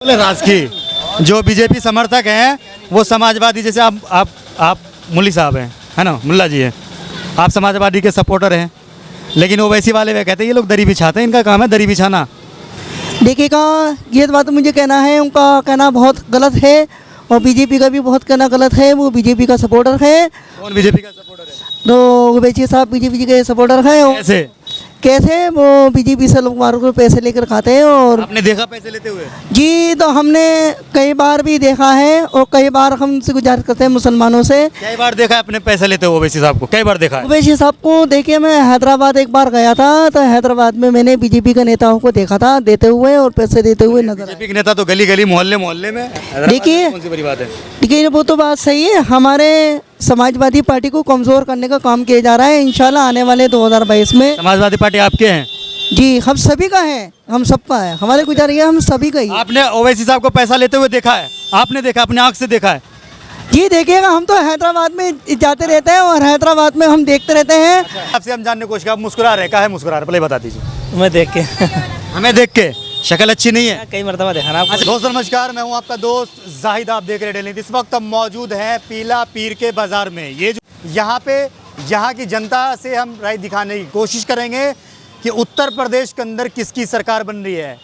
बोले राज की जो बीजेपी समर्थक हैं वो समाजवादी, जैसे आप मुल्ली साहब हैं, है ना, मुल्ला जी हैं, आप समाजवादी के सपोर्टर हैं, लेकिन ओवैसी वाले वे कहते हैं ये लोग दरी बिछाते हैं, इनका काम है दरी बिछाना। देखिएगा, ये बात मुझे कहना है, उनका कहना बहुत गलत है और बीजेपी का भी बहुत कहना गलत है। वो बीजेपी का सपोर्टर है। कौन बीजेपी का सपोर्टर है? तो ओवैसी साहब बीजेपी के सपोर्टर हैं। कैसे वो बीजेपी से लोग मारो को पैसे लेकर खाते हैं। और आपने देखा पैसे लेते हुए? जी, तो हमने कई बार भी देखा है और कई बार हमसे गुजारिश करते हैं मुसलमानों से। कई बार देखा है अपने पैसे लेते हुए ओवैसी साहब को? कई बार देखा है ओवैसी साहब को? देखिए, मैं हैदराबाद एक बार गया था, तो हैदराबाद में मैंने बीजेपी के नेताओं को देखा था देते हुए और पैसे देते हुए नजर आए। बीजेपी के नेता तो गली गली मोहल्ले मोहल्ले में। देखिए, कौन सी बड़ी बात है? देखिए, वो तो बात सही है। हमारे समाजवादी पार्टी को कमज़ोर करने का काम किया जा रहा है। इंशाल्लाह आने वाले 2022 में समाजवादी पार्टी आपके हैं? जी, हम सभी का है, हम सबका है। हमारे गुजारिश है, हम सभी का ही है। आपने ओवैसी साहब को पैसा लेते हुए देखा है? आपने देखा, अपने आंख से देखा है? जी, देखिएगा, हम तो हैदराबाद में जाते रहते हैं और हैदराबाद में हम देखते रहते हैं। आपसे हम जानने की कोशिश, आप मुस्कुरा रहे, काहे मुस्कुरा रहे, पहले बता दीजिए। मैं देख के हमें देख के शक्ल अच्छी नहीं है? कई मरतबा देखा ना। अच्छा दोस्तों नमस्कार, मैं हूं आपका दोस्त जाहिद, आप देख रहे हैं डेली। इस वक्त हम मौजूद हैं पीला पीर के बाजार में। ये जो यहाँ की जनता से हम राय दिखाने की कोशिश करेंगे कि उत्तर प्रदेश के अंदर किसकी सरकार बन रही है।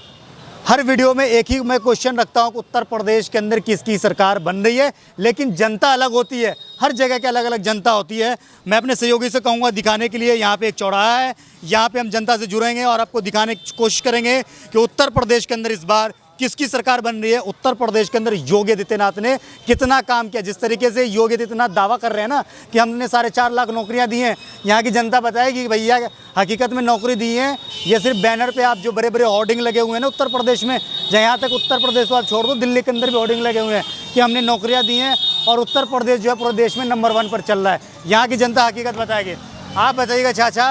हर वीडियो में एक ही मैं क्वेश्चन रखता हूं कि उत्तर प्रदेश के अंदर किसकी सरकार बन रही है, लेकिन जनता अलग होती है, हर जगह की अलग अलग जनता होती है। मैं अपने सहयोगी से कहूँगा दिखाने के लिए, यहाँ पे एक चौराहा है, यहाँ पे हम जनता से जुड़ेंगे और आपको दिखाने की कोशिश करेंगे कि उत्तर प्रदेश के अंदर इस बार किसकी सरकार बन रही है। उत्तर प्रदेश के अंदर योगी आदित्यनाथ ने कितना काम किया। जिस तरीके से योगी आदित्यनाथ दावा कर रहे हैं ना कि हमने 4.5 लाख नौकरियां दी हैं, यहाँ की जनता बताएगी कि भैया हकीकत में नौकरी दी है, ये सिर्फ बैनर पे आप जो बड़े बड़े होर्डिंग लगे हुए हैं ना उत्तर प्रदेश में, जहाँ तक उत्तर प्रदेश को आप छोड़ दो, दिल्ली के अंदर भी होर्डिंग लगे हुए हैं कि हमने नौकरियाँ दी हैं और उत्तर प्रदेश जो है पूरे देश में नंबर 1 पर चल रहा है। यहाँ की जनता हकीकत बताएगी। आप बताइएगा चाचा,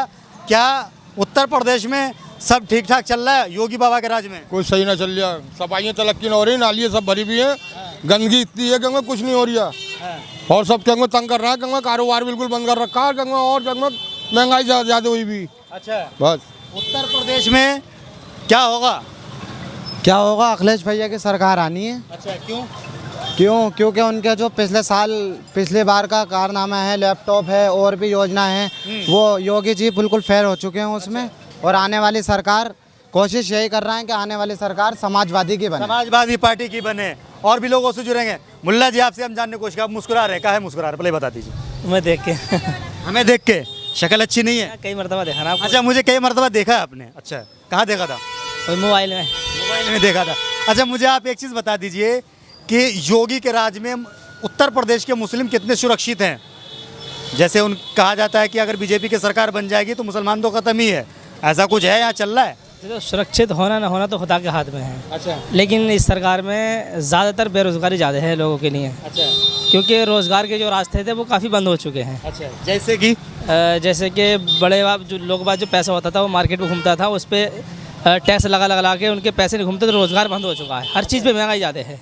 क्या उत्तर प्रदेश में सब ठीक ठाक चल रहा है योगी बाबा के राज में? कुछ सही ना चल रहा, सफाइयाँ तरक्की ना हो रही, नालियाँ सब भरी हुई हैं, गंदगी इतनी है कि कुछ नहीं हो रही है और सब क्या तंग कर रहा है, क्या कारोबार बिल्कुल बंद कर रखा है, क्या और क्या महंगाई ज़्यादा हुई भी। अच्छा, बस उत्तर प्रदेश में क्या होगा? क्या होगा? अखिलेश भैया की सरकार आनी है। अच्छा, क्यों? क्योंकि उनके जो पिछले बार का कारनामा है, लैपटॉप है और भी योजना है, वो योगी जी बिल्कुल फेल हो चुके हैं उसमें। और आने वाली सरकार कोशिश यही कर रहा है कि आने वाली सरकार समाजवादी की बने, समाजवादी पार्टी की बने। और भी लोगों से जुड़ेंगे। मुल्ला जी, आपसे हम जानने की कोशिश, आप मुस्कुरा रहे, काहे मुस्कुरा रहे, पहले बता दीजिए। मैं देख के हमें देख के शक्ल अच्छी नहीं है? कई मरतबा देखा ना। अच्छा, मुझे कई मरतबा देखा है आपने? अच्छा, कहाँ देखा था? मोबाइल में। मोबाइल में देखा था। अच्छा, मुझे आप एक चीज़ बता दीजिए कि योगी के राज में उत्तर प्रदेश के मुस्लिम कितने सुरक्षित हैं? जैसे कहा जाता है कि अगर बीजेपी की सरकार बन जाएगी तो मुसलमान तो खत्म ही है, ऐसा कुछ है यहाँ चल रहा है? तो सुरक्षित होना ना होना तो खुदा के हाथ में है। अच्छा, लेकिन इस सरकार में ज़्यादातर बेरोज़गारी ज़्यादा है लोगों के लिए। अच्छा, क्योंकि रोज़गार के जो रास्ते थे वो काफ़ी बंद हो चुके हैं। अच्छा, जैसे कि बड़े जो लोग जो पैसा होता था वो मार्केट में घूमता था, उस पर टैक्स लगा के उनके पैसे नहीं घूमते, तो रोज़गार बंद हो चुका है। हर चीज़ पे महंगाई ज़्यादा है,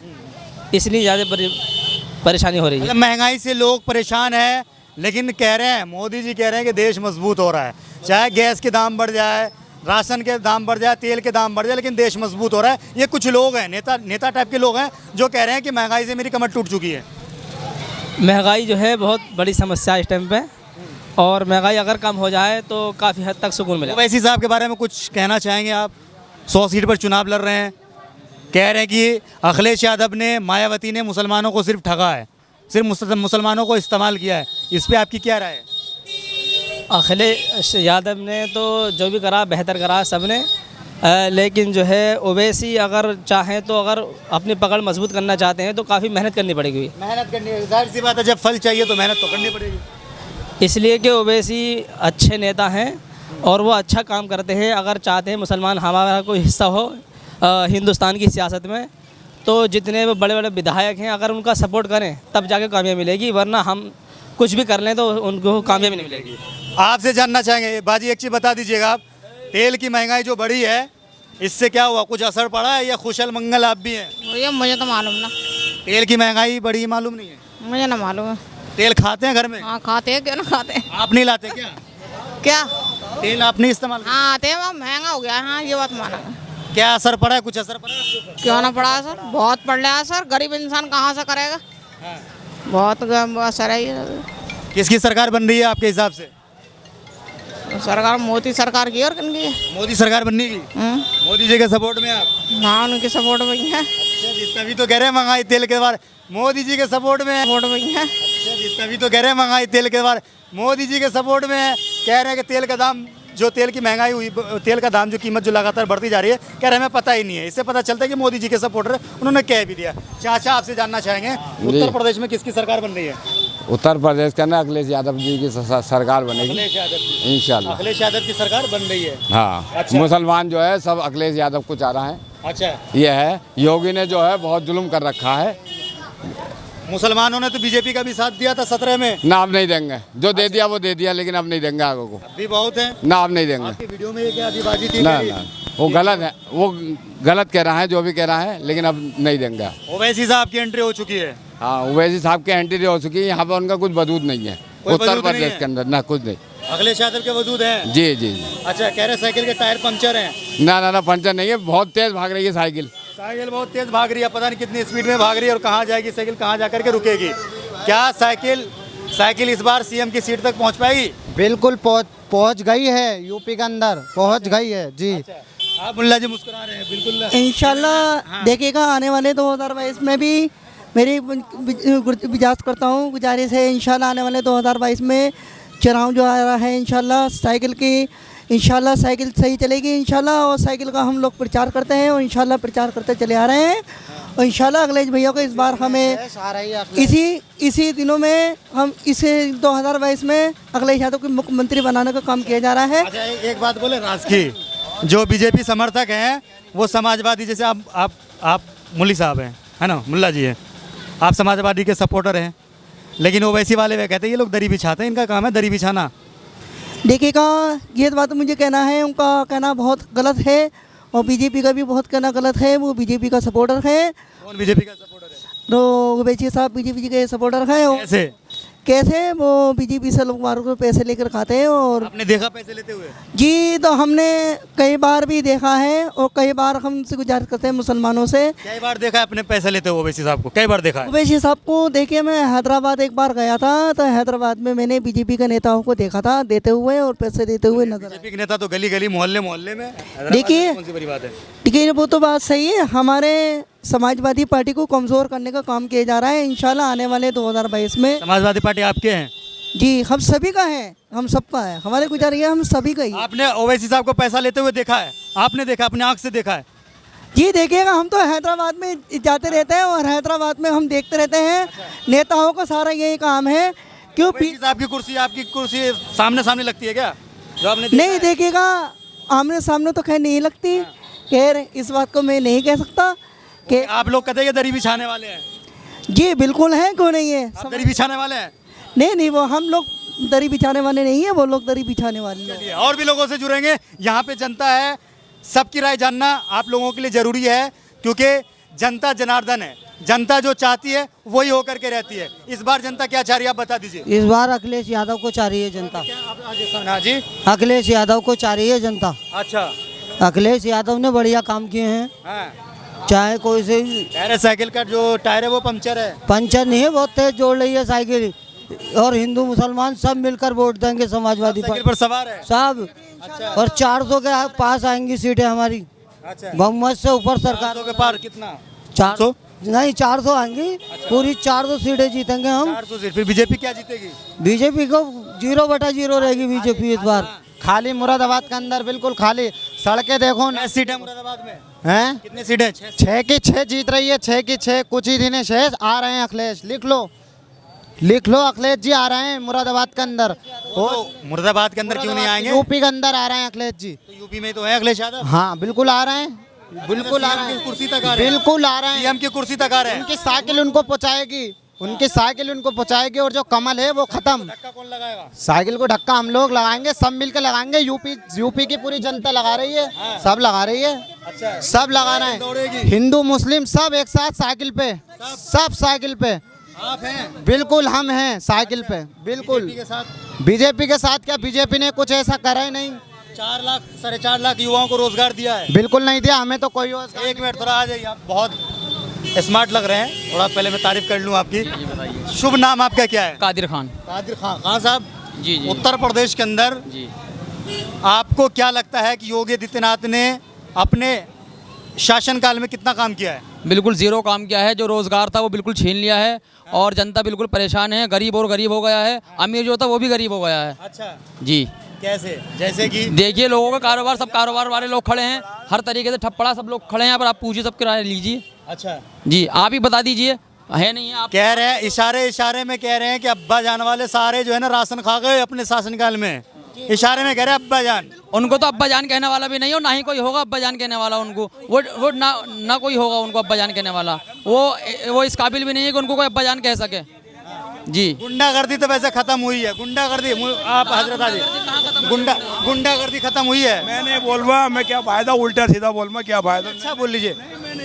इसलिए ज़्यादा परेशानी हो रही है। महंगाई से लोग परेशान हैं, लेकिन कह रहे हैं, मोदी जी कह रहे हैं कि देश मजबूत हो रहा है। चाहे गैस के दाम बढ़ जाए, राशन के दाम बढ़ जाए, तेल के दाम बढ़ जाए, लेकिन देश मजबूत हो रहा है। ये कुछ लोग हैं, नेता टाइप के लोग हैं जो कह रहे हैं कि महंगाई से मेरी कमर टूट चुकी है। महंगाई जो है बहुत बड़ी समस्या है इस टाइम पे, और महंगाई अगर कम हो जाए तो काफ़ी हद तक सुकून मिलेगा। ओवैसी साहब के बारे में कुछ कहना चाहेंगे आप? 100 सीट पर चुनाव लड़ रहे हैं, कह रहे हैं कि अखिलेश यादव ने, मायावती ने मुसलमानों को सिर्फ ठगा है, सिर्फ मुसलमानों को इस्तेमाल किया है। इस पर आपकी क्या राय है? अखिलेश यादव ने तो जो भी करा बेहतर करा सब ने, लेकिन जो है ओवैसी अगर चाहें तो अगर अपनी पकड़ मजबूत करना चाहते हैं तो काफ़ी मेहनत करनी पड़ेगी। मेहनत करनी है, जाहिर सी बात है, जब फल चाहिए तो मेहनत तो करनी पड़ेगी। इसलिए कि ओवैसी अच्छे नेता हैं और वो अच्छा काम करते हैं। अगर चाहते हैं मुसलमान हमारा कोई हिस्सा हो हिंदुस्तान की सियासत में, तो जितने बड़े बड़े विधायक हैं अगर उनका सपोर्ट करें तब जाके कामयाबी मिलेगी, वरना हम कुछ भी कर लें तो उनको कामयाबी नहीं मिलेगी। आपसे जानना चाहेंगे बाजी, एक चीज़ बता दीजिएगा आप, तेल की महंगाई जो बढ़ी है इससे क्या हुआ, कुछ असर पड़ा है या खुशल मंगल आप भी हैं? भैया मुझे तो मालूम ना। तेल की महंगाई बढ़ी मालूम नहीं है? मुझे ना मालूम है। तेल खाते हैं घर में? हाँ खाते हैं, क्यों ना खाते हैं। आप नहीं लाते क्या? क्या तेल आप नहीं इस्तेमाल करते? हाँ आते हैं, महंगा हो गया है। हाँ ये बात माना। क्या असर पड़ा है, कुछ असर पड़ा है आपके ऊपर? क्यों ना पड़ा सर, बहुत पड़ रहा है सर, गरीब इंसान कहाँ से करेगा। बहुत असर है ये। किसकी सरकार बन रही है आपके हिसाब से? सरकार मोदी सरकार की और किन की है? मोदी सरकार बनने की। मोदी जी के सपोर्ट में आप? हाँ, उनकी सपोर्ट में ही है। अच्छा जी, तभी तो कह रहे हैं महंगाई तेल के बारे मोदी जी के सपोर्ट में है। सपोर्ट में ही है। अच्छा जी, तभी तो कह रहे हैं महंगाई तेल के बारे मोदी जी के सपोर्ट में है। कह रहे हैं कि तेल का दाम, जो तेल की महंगाई हुई, तेल का दाम जो कीमत जो लगातार बढ़ती जा रही है, कह रहे हैं हमें पता ही नहीं है। इससे पता चलता है कि मोदी जी के सपोर्टर है, उन्होंने कह भी दिया। चाचा आपसे जानना चाहेंगे उत्तर प्रदेश में किसकी सरकार बन रही है? उत्तर प्रदेश का ना अखिलेश यादव जी की सरकार बनेगी अखिलेश यादव की। इंशाल्लाह। अखिलेश यादव की सरकार बन रही है। हाँ, अच्छा। मुसलमान जो है सब अखिलेश यादव को चाह रहा है। अच्छा, ये है, योगी ने जो है बहुत जुल्म कर रखा है मुसलमानों ने तो बीजेपी का भी साथ दिया था 17 में। ना, अब नहीं देंगे। जो दे दिया वो दे दिया, लेकिन अब नहीं देंगे आगे को। अभी बहुत है। ना, अब नहीं देंगे। आपकी वीडियो में ये क्या अजीबाजी थी? ना ना, वो गलत है, वो गलत कह रहा है, जो भी कह रहा है, लेकिन अब नहीं देंगे। ओवैसी साहब की एंट्री हो चुकी है। हाँ, ओवैसी साहब की एंट्री हो चुकी है। यहाँ पर उनका कुछ वजूद नहीं है कोई उत्तर वजूद नहीं प्रदेश है? के अंदर, ना कुछ नहीं। अखिलेश यादव के वजूद हैं। जी जी जी। अच्छा, कह रहे साइकिल के टायर पंचर हैं। ना ना ना, पंचर नहीं है, बहुत तेज भाग रही है साइकिल। साइकिल बहुत तेज भाग रही है, पता नहीं कितनी स्पीड में भाग रही है और कहाँ जाएगी साइकिल, कहाँ जाकर के रुकेगी। क्या साइकिल इस बार सीएम की सीट तक पहुँच पाएगी? बिल्कुल पहुंच गई है, यूपी के अंदर पहुंच गई है जी। आप मुल्ला जी मुस्कुरा रहे हैं, बिल्कुल। इंशाल्लाह देखिएगा आने वाले 2022 में भी मेरी गुजारिश करता हूँ, गुजारिश है इंशाल्लाह आने वाले 2022 में चुनाव जो आ रहा है, इंशाल्लाह साइकिल सही चलेगी इंशाल्लाह। और साइकिल का हम लोग प्रचार करते हैं और इंशाल्लाह प्रचार करते चले आ रहे हैं। और इंशाल्लाह अखिलेश भैया को इस बार हमें इसी दिनों में हम इसे 2022 में अखिलेश यादव को मुख्यमंत्री बनाने का काम किया जा रहा है। अच्छा, एक बात बोले, राज की जो बीजेपी समर्थक हैं वो समाजवादी, जैसे आप मुल्ली साहब हैं, है ना, मुल्ला जी हैं, आप समाजवादी के सपोर्टर हैं, लेकिन ओवैसी वाले वे कहते हैं ये लोग दरी बिछाते हैं, इनका काम है दरी बिछाना। देखिएगा ये बात मुझे कहना है, उनका कहना बहुत गलत है और बीजेपी का भी बहुत कहना गलत है। वो बीजेपी का सपोर्टर है। कौन बीजेपी का सपोर्टर है? तो ओवैसी साहब बीजेपी के सपोर्टर हैं। कैसे वो बीजेपी से लोग मारों को पैसे लेकर खाते हैं। और आपने देखा पैसे लेते हुए? जी, तो हमने कई बार भी देखा है और कई बार हमसे गुजारिश करते हैं मुसलमानों से। कई बार देखा है अपने पैसे लेते हुए ओवैसी साहब को? कई बार देखा है ओवैसी साहब को? देखिए, मैं हैदराबाद एक बार गया था, तो हैदराबाद में मैंने बीजेपी के नेताओं को देखा था देते हुए और पैसे देते हुए नजर आए। बीजेपी के नेता तो गली गली मोहल्ले मोहल्ले में। देखिए, कौन सी बड़ी बात है? देखिए वो तो बात सही है, हमारे समाजवादी पार्टी को कमज़ोर करने का काम किया जा रहा है। इंशाल्लाह आने वाले 2022 में समाजवादी पार्टी आपके हैं? जी, हम सभी का है, हम सबका है, हमारे गुजारिश है, हम सभी का ही। आपने ओवैसी साहब को पैसा लेते हुए देखा है? आपने देखा, अपनी आंख से देखा है? जी देखिएगा, हम तो हैदराबाद में जाते रहते हैं और हैदराबाद में हम देखते रहते हैं। नेताओं का सारा यही काम है। क्यों ओवैसी साहब की कुर्सी, आपकी कुर्सी सामने सामने लगती है क्या, जो आपने देखा नहीं है? देखिएगा, आमने सामने तो खैर नहीं लगती। खैर इस बात को मैं नहीं कह सकता कि आप लोग कहते हैं कि दरी बिछाने वाले हैं। जी बिल्कुल है, क्यों नहीं है। आप दरी बिछाने वाले हैं? नहीं, वो हम लोग दरी बिछाने वाले नहीं है, वो लोग दरी बिछाने वाले लोग। चलिए, और भी लोगों से जुड़ेंगे। यहाँ पे जनता है, सबकी राय जानना आप लोगों के लिए ज़रूरी है, क्योंकि जनता जनार्दन है। जनता जो चाहती है वही होकर के रहती है। इस बार जनता क्या चाह रही है, आप बता दीजिए। इस बार अखिलेश यादव को चाह रही है जनता। हाँ जी, अखिलेश यादव को चाह रही है जनता। अच्छा। अखिलेश यादव ने बढ़िया काम किए हैं। हाँ, चाहे कोई से कह रहे साइकिल का जो टायर है वो पंचर है। पंचर नहीं है, बहुत तेज जोड़ रही है साइकिल। और हिंदू मुसलमान सब मिलकर वोट देंगे समाजवादी साइकिल पार्टी पर सवार है? साहब। अच्छा। और 400 के पास आएंगी सीटें हमारी, अच्छा, बहुमत से ऊपर सरकार। 400 के पार कितना? 400 नहीं, 400 आएंगी, पूरी 400 सीटें जीतेंगे हम। 400 सीट। फिर बीजेपी क्या जीतेगी? बीजेपी को 0/0 रहेगी बीजेपी इस बार। खाली मुरादाबाद के अंदर बिल्कुल खाली। सड़कें देखो न, 6 सीट है मुरादाबाद में। हैं? कितनी सीटें? 6। 6 की 6 जीत रही है, 6 की 6। कुछ ही दिन शेष आ रहे हैं अखिलेश। लिख लो अखिलेश जी आ रहे हैं मुरादाबाद के अंदर। तो मुरादाबाद के अंदर क्यों नहीं आएंगे? यूपी के अंदर आ रहे हैं अखिलेश जी। तो यूपी में तो है अखिलेश यादव। हाँ बिल्कुल आ रहे हैं, बिल्कुल आ रहे हैं, कुर्सी तक आ रहे हैं। बिल्कुल आ रहे हैं। सीएम की कुर्सी तक आ रहे हैं। उनकी साइकिल उनको पहुंचाएगी, उनकी साइकिल उनको पहुंचाएगी। और जो कमल है वो खत्म। धक्का कौन लगाएगा? साइकिल को धक्का हम लोग लगाएंगे, सब मिलकर लगाएंगे। यूपी की पूरी जनता लगा रही है, सब लगा रही है। अच्छा, सब लगा रहे हैं, हिंदू मुस्लिम सब एक साथ साइकिल पे, सब साइकिल पे। आप हैं? बिल्कुल हम हैं साइकिल पे, बिल्कुल। बीजेपी के साथ? बीजेपी के साथ क्या, बीजेपी ने कुछ ऐसा करा ही नहीं। 4 लाख 4.5 लाख युवाओं को रोजगार दिया है। बिल्कुल नहीं दिया, हमें तो कोई रोजगार। एक मिनट थोड़ा आ जाइए, आप बहुत स्मार्ट लग रहे हैं, थोड़ा पहले मैं तारीफ कर लूँ आपकी। शुभ नाम आपका क्या है? कादिर खान। कादिर खान। खान साहब, जी जी उत्तर प्रदेश के अंदर जी। आपको क्या लगता है कि योगी आदित्यनाथ ने अपने शासनकाल में कितना काम किया है? बिल्कुल ज़ीरो काम किया है। जो रोज़गार था वो बिल्कुल छीन लिया है और जनता बिल्कुल परेशान है। गरीब और गरीब हो गया है, अमीर जो था वो भी गरीब हो गया है। अच्छा, जी कैसे? जैसे कि देखिए लोगों का कारोबार, सब कारोबार वाले लोग खड़े हैं, हर तरीके से ठप्पड़ा सब लोग खड़े हैं यहाँ पर। आप पूछिए, सब किराया लीजिए। अच्छा, जी आप ही बता दीजिए, है नहीं है आप? कह रहे हैं, इशारे में कह रहे हैं कि अब्बा जान वाले सारे जो है ना राशन खा गए अपने शासनकाल में। इशारे में कह रहे हैं अब्बा जान। उनको तो अब्बा जान कहने वाला भी नहीं हो, ना ही कोई होगा अब्बा जान कहने वाला उनको। वो ना कोई होगा उनको अब्बा जान कहने वाला। वो इस काबिल भी नहीं है कि उनको कोई अब्बा जान कह सके। जी गुंडागर्दी तो वैसे खत्म हुई है। गुंडागर्दी आप हजरत आजी, गुंडागर्दी खत्म हुई है। मैंने बोलवा मैं क्या फायदा, उल्टा सीधा बोलवा क्या फायदा। अच्छा बोल लीजिए,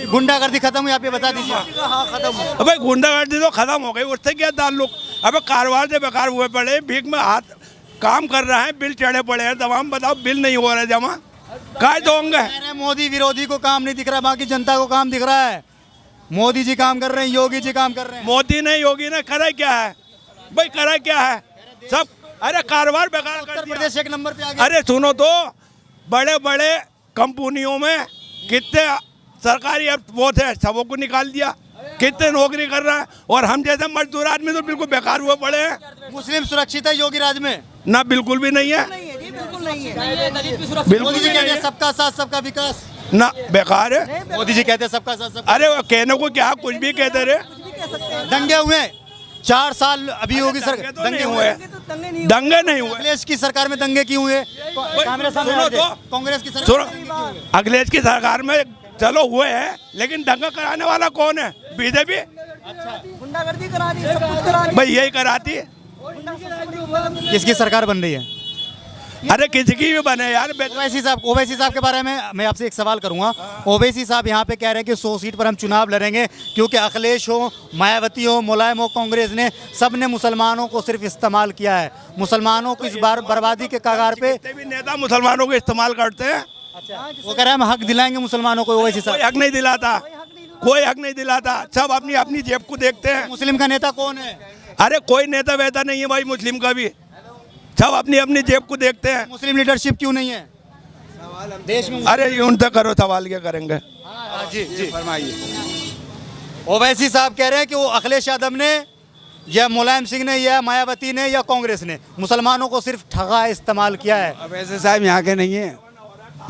गुंडागर्दी खत्म हुई, आप ये बता दीजिए। हाँ खत्म हुई। अबे गुंडागर्दी तो खत्म हो गई, उससे क्या ताल्लुक। अबे कारोबार से बेकार हुए पड़े, भीख में हाथ काम कर रहा है, बिल चढ़े पड़े हैं। तमाम बताओ, बिल नहीं हो रहा जमा, काय दोगे? मोदी विरोधी को काम नहीं दिख रहा, बाकी जनता को काम दिख रहा है। मोदी जी काम कर रहे हैं, योगी जी काम कर रहे हैं। मोदी ने योगी ने करा क्या है भाई, करा क्या है सब? अरे कारोबार बेकार कर उत्तर दिया। प्रदेश 1 नंबर पे आ गया। अरे सुनो तो, बड़े बड़े कंपनियों में कितने सरकारी वो थे, सबों को निकाल दिया। कितने नौकरी कर रहा है, और हम जैसे मजदूर आदमी तो बिल्कुल बेकार हुए पड़े हैं। मुस्लिम सुरक्षित है योगी राज में? ना, बिल्कुल भी नहीं है। मोदी जी कहते हैं सबका साथ सबका विकास, ना, बेकार है। मोदी जी कहते हैं सबका साथ सबका। अरे वो कहने को क्या, कुछ भी कहते रहे। दंगे हुए 4 साल अभी योगी सरकार। दंगे नहीं हुए, दंगे नहीं हुए। अखिलेश की सरकार में दंगे क्यों हुए? सुनो तो, कांग्रेस की सुनो, सरकार। अखिलेश की सरकार में चलो हुए हैं, लेकिन दंगा कराने वाला कौन है? बीजेपी। गुंडागर्दी करा रही है, सब कुछ करा रही भाई यही कराती है। है। किसकी सरकार बन रही है? अरे किसी की भी बने यार। ओवैसी साहब के बारे में मैं आपसे एक सवाल करूंगा। ओवैसी साहब यहाँ पे कह रहे हैं कि 100 सीट पर हम चुनाव लड़ेंगे, क्योंकि अखिलेश हो, मायावती हो, मुलायम हो, कांग्रेस ने सब ने मुसलमानों को सिर्फ इस्तेमाल किया है। मुसलमानों को इस बार बर्बादी के कगार पे। जितने भी नेता मुसलमानों को इस्तेमाल करते हैं। वो कह रहे हैं हम हक दिलाएंगे मुसलमानों को। ओवैसी कोई साहब हक नहीं दिलाता, कोई हक नहीं दिलाता। सब अपनी अपनी जेब को देखते हैं। मुस्लिम का नेता कौन है? अरे कोई नेता वैसा नहीं है भाई मुस्लिम का भी, सब अपनी अपनी जेब को देखते हैं। मुस्लिम लीडरशिप क्यों नहीं है देश में? अरे उनसे करो सवाल, क्या करेंगे? जी जी फरमाइए। ओवैसी साहब कह रहे हैं कि वो अखिलेश यादव ने या मुलायम सिंह ने या मायावती ने या कांग्रेस ने मुसलमानों को सिर्फ ठगा इस्तेमाल किया है। अब ऐसे साहब यहाँ के नहीं है,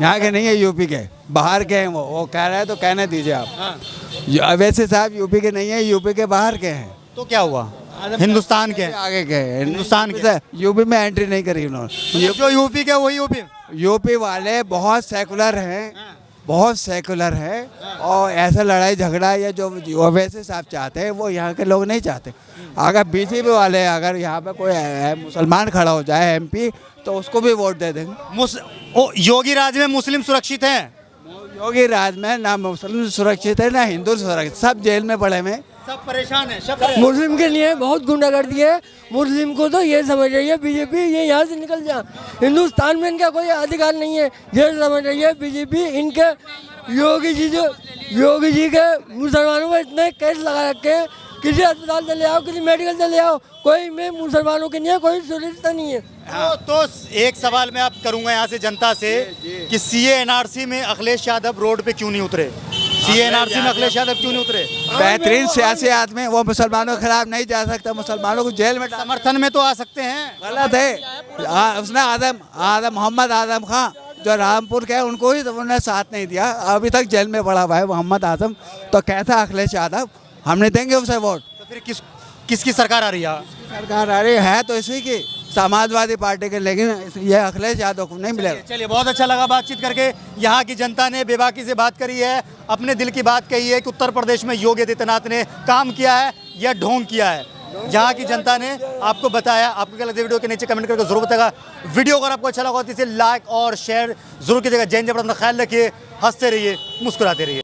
यहाँ के नहीं है, यूपी के बाहर के हैं। वो कह रहा है तो कहने दीजिए आप। वैसे साहब यूपी के नहीं है, यूपी के बाहर के हैं। तो क्या हुआ? हिंदुस्तान के हैं। आगे के हैं, हिंदुस्तान के। यूपी में एंट्री नहीं करी उन्होंने। जो यूपी के वही यूपी वाले बहुत सेकुलर हैं, बहुत सेकुलर है, और ऐसा लड़ाई झगड़ा या जो वैसे साहब चाहते हैं वो यहाँ के लोग नहीं चाहते। अगर बीजेपी वाले, अगर यहाँ पे कोई मुसलमान खड़ा हो जाए MP, तो उसको भी वोट दे देंगे। योगी राज में मुस्लिम सुरक्षित हैं? योगी राज में ना मुस्लिम सुरक्षित है ना हिंदू सुरक्षित, सब जेल में पड़े हुए, सब परेशान है। मुस्लिम के लिए बहुत गुंडागर्दी है। मुस्लिम को तो ये समझ रही है बीजेपी, ये यहाँ से निकल जा। हिंदुस्तान में इनका कोई अधिकार नहीं है, ये समझ रही है बीजेपी। इनके योगी जी के मुसलमानों पर इतने केस लगा रखे हैं, किसी अस्पताल से ले आओ, किसी मेडिकल से ले आओ, कोई में मुसलमानों के नहीं है, कोई सुरक्षित नहीं है। तो एक सवाल मैं आप करूंगा यहाँ से जनता से कि CA NRC में अखिलेश यादव रोड पे क्यों नहीं उतरे? CA NRC में अखिलेश यादव क्यों नहीं उतरे? बेहतरीन सियासी आदमी, वो मुसलमानों के खिलाफ नहीं जा सकता, मुसलमानों को जेल में समर्थन में तो आ सकते हैं। गलत है। उसने आदम मोहम्मद आदम खां जो रामपुर के, उनको ही तो उन्होंने साथ नहीं दिया, अभी तक जेल में पड़ा हुआ है मोहम्मद आदम। तो कैसा अखिलेश यादव, हमने देंगे उसे वोट। तो फिर किसकी सरकार आ रही है? सरकार आ रही है तो इसी की, समाजवादी पार्टी के, लेकिन ये अखिलेश यादव को नहीं मिलेगा। चलिए बहुत अच्छा लगा बातचीत करके। यहाँ की जनता ने बेबाकी से बात करी है, अपने दिल की बात कही है कि उत्तर प्रदेश में योगी आदित्यनाथ ने काम किया है या ढोंग किया है। यहाँ की जनता ने आपको बताया। आपको क्या लगता है? वीडियो के नीचे कमेंट करके जरूर बताएगा। वीडियो अगर आपको अच्छा लगा तो इसे लाइक और शेयर जरूर कीजिएगा। जय हिंद, अपना ख्याल रखिए, हंसते रहिए, मुस्कुराते रहिए।